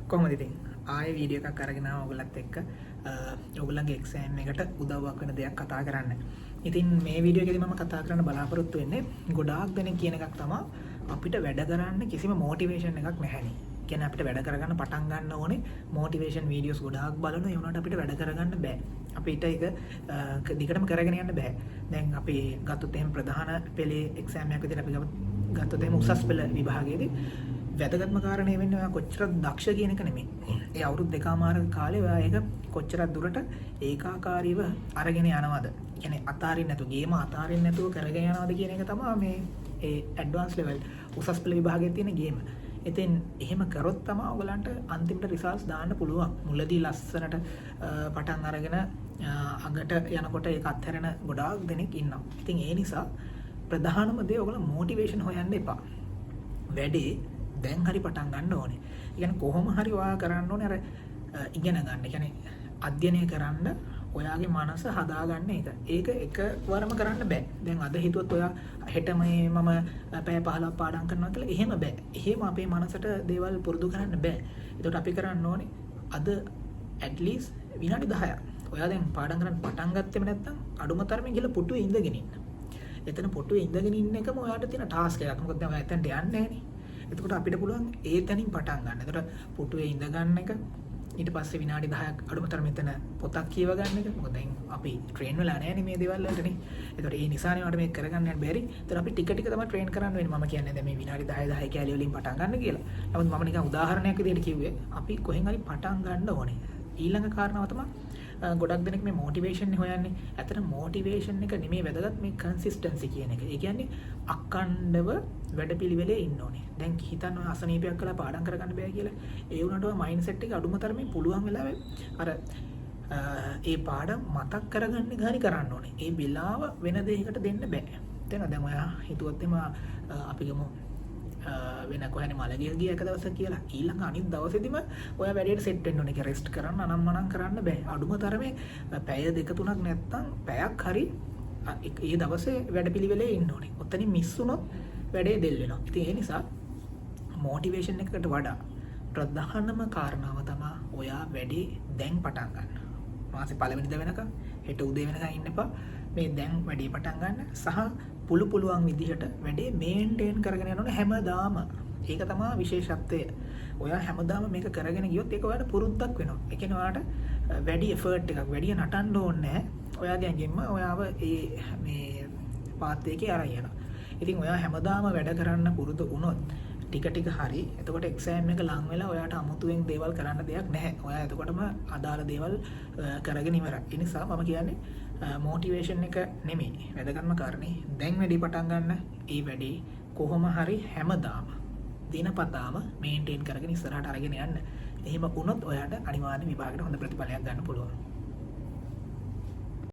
කොහොමද ඉතින් ආයෙ වීඩියෝ එකක් අරගෙන ඔයගලත් එක්ක ඔයගලගේ එක්සෑම් එකට උදව්වක් වෙන දෙයක් කතා කරන්න. ඉතින් මේ වීඩියෝ එකේදී මම කතා කරන්න බලාපොරොත්තු වෙන්නේ ගොඩාක් දෙනෙක් කියන එකක් තමයි අපිට වැඩ කරන්න කිසිම මොටිවේෂන් එකක් නැහැනේ. කියන්නේ අපිට වැඩ කරගන්න පටන් ගන්න ඕනේ මොටිවේෂන් වීඩියෝස් ගොඩාක් බලනවා ඒ වුණාට අපිට වැඩ කරගන්න බෑ. අපිට ඒක දිගටම කරගෙන යන්න බෑ. දැන් අපි ගත්තොත් එහෙම ප්‍රධාන පෙළේ එක්සෑම් එකක් විදිහට අපි ගත්තොත් එහෙම උසස් පෙළ විභාගයේදී වැදගත්ම කාරණේ වෙන්නේ ඔයා කොච්චර දක්ෂ කියන එක නෙමෙයි. ඒ අවුරුදු දෙකමාර කාලේ ඔයා ඒක කොච්චර දුරට ඒකාකාරීව අරගෙන යනවද? කියන්නේ අතාරින්න නැතුව ගේම අතාරින්න නැතුව කරගෙන යනවද කියන එක තමයි මේ ඒ ඇඩ්වාන්ස් ලෙවල් උසස් පෙළ විභාගයේ තියෙන ගේම. ඉතින් එහෙම කරොත් තමයි ඔයගලන්ට අන්තිමට රිසල්ට්ස් දාන්න පුළුවන්. මුලදී ලස්සනට පටන් අරගෙන අගට යනකොට ඒක අත්හැරෙන ගොඩාක් දෙනෙක් ඉන්නවා. ඉතින් ඒ නිසා ප්‍රධානම දේ ඔයගොල්ලෝ මොටිවේෂන් හොයන්න එපා. වැඩේ දැන් හරි පටන් ගන්න ඕනේ. ඒ කියන්නේ කොහොම හරි ඔයා කරන්න ඕනේ අර ඉගෙන ගන්න. ඒ කියන්නේ අධ්‍යයනය කරන්න ඔයාගේ මනස හදාගන්න එක. ඒක එකවරම කරන්න බෑ. දැන් අද හිතුවොත් ඔයා හෙට මම පැය 15ක් පාඩම් කරනවා කියලා එහෙම බෑ. එහෙම අපේ මනසට දේවල් පුරුදු කරන්න බෑ. ඒකට අපි කරන්න ඕනේ අද at least විනාඩි 10ක්. ඔයා දැන් පාඩම් කරන්න පටන් ගත්තෙම නැත්නම් අඩුම තරමේ ගිහලා පුටුවේ ඉඳගෙන ඉන්න. එතන පුටුවේ ඉඳගෙන ඉන්න එකම ඔයාට තියෙන ටාස්ක් එකක්. මොකද දැන් ඔයා එතනට යන්නේ නැහනේ. එතකොට අපිට පුළුවන් ඒ තැනින් පටන් ගන්න. එතකොට පුටුවේ ඉඳ ගන්න එක ඊට පස්සේ විනාඩි 10ක් අඩුමතර මෙතන පොතක් කියව ගන්න එක. මොකද දැන් අපි ට්‍රේන් වෙලා නැහැ නේ මේ දේවල් වලටනේ. එතකොට ඒ නිසානේ මට මේක කරගන්න යන්න බැරි. එතකොට අපි ටික ටික තමයි ට්‍රේන් කරන්න වෙන්නේ. මම කියන්නේ දැන් මේ විනාඩි 10 10 කැලිය වලින් පටන් ගන්න කියලා. නමුත් මම නිකන් උදාහරණයක් විදිහට කිව්වේ අපි කොහෙන් හරි පටන් ගන්න ඕනේ. ඊළඟ කාරණාව තමයි ගොඩක් දෙනෙක් මේ මොටිවේෂන් එක හොයන්නේ. ඇත්තට මොටිවේෂන් එක නෙමෙයි වැදගත් මේ කන්සිස්ටන්සි කියන එක. ඒ කියන්නේ අඛණ්ඩව වැඩපිළිවෙලේ ඉන්න ඕනේ. දැන් හිතන්න ඔය අසනීපයක් කළා පාඩම් කරගන්න බෑ කියලා. ඒ වුණාට ඔය මයින්ඩ් සෙට් එක අඩුම තරමේ පුළුවන් වෙලාවෙ අර ඒ පාඩම් මතක් කරගන්න එක හරි කරන්න ඕනේ. ඒ වෙලාව වෙන දෙයකට දෙන්න බෑ. දැන් ඔයා හිතුවත් එම අපි ගමු වෙන කොහේ මලගේ ගිය එක දවසක් කියලා ඊළඟ අනිත් දවසේදීම ඔයා වැඩේට සෙට් වෙන්න ඕනේ. ඒක රෙස්ට් කරන්න අනම්මනම් කරන්න බෑ. අඩුම තරමේ පැය දෙක තුනක් නැත්තම් පැයක් හරි ඒ දවසේ වැඩපිළිවෙලේ ඉන්න ඕනේ. ඔතනින් මිස් වුණොත් වැඩේ දෙල් වෙනවා. ඉතින් ඒ නිසා මොටිවේෂන් එකකට වඩා ප්‍රධානම කාරණාව තමයි ඔයා වැඩේ දැන් පටන් ගන්න. මාසේ පළවෙනිද වෙනකම් හෙට උදේ වෙනකම් ඉන්න එපා. මේ දැන් වැඩේ පටන් ගන්න සහ පුළුවන් විදිහට වැඩේ මේන්ටේන් කරගෙන යන්න ඕනේ හැමදාම. ඒක තමයි විශේෂත්වය. ඔයා හැමදාම මේක කරගෙන ගියොත් ඒක ඔයාලට පුරුද්දක් වෙනවා. ඒ කියන්නේ ඔයාලට වැඩි එෆර්ට් එකක් වැඩි නටන්න ඕනේ නැහැ. ඔයාගේ ඇඟෙන්ම ඔයාව මේ පාත් එකේ අරන් යනවා. ඉතින් ඔයා හැමදාම වැඩ කරන්න පුරුදු වුණොත් ටික ටික හරි. එතකොට එක්සෑම් එක ලඟ වෙලා ඔයාට අමුතුවෙන් දේවල් කරන්න දෙයක් නැහැ. ඔයා එතකොටම අදාළ දේවල් කරගෙන ඉවරයි. ඒ නිසා මම කියන්නේ මොටිවේෂන් එක නෙමෙයි වැදගත්ම කාරණේ. දැන් වැඩි පටන් ගන්න. ඒ වැඩි කොහොම හරි හැමදාම දිනපතාම මේන්ටේන් කරගෙන ඉස්සරහට අරගෙන යන්න. එහෙම වුණොත් ඔයාට අනිවාර්යෙන් විභාගයට හොඳ ප්‍රතිඵලයක් ගන්න පුළුවන්.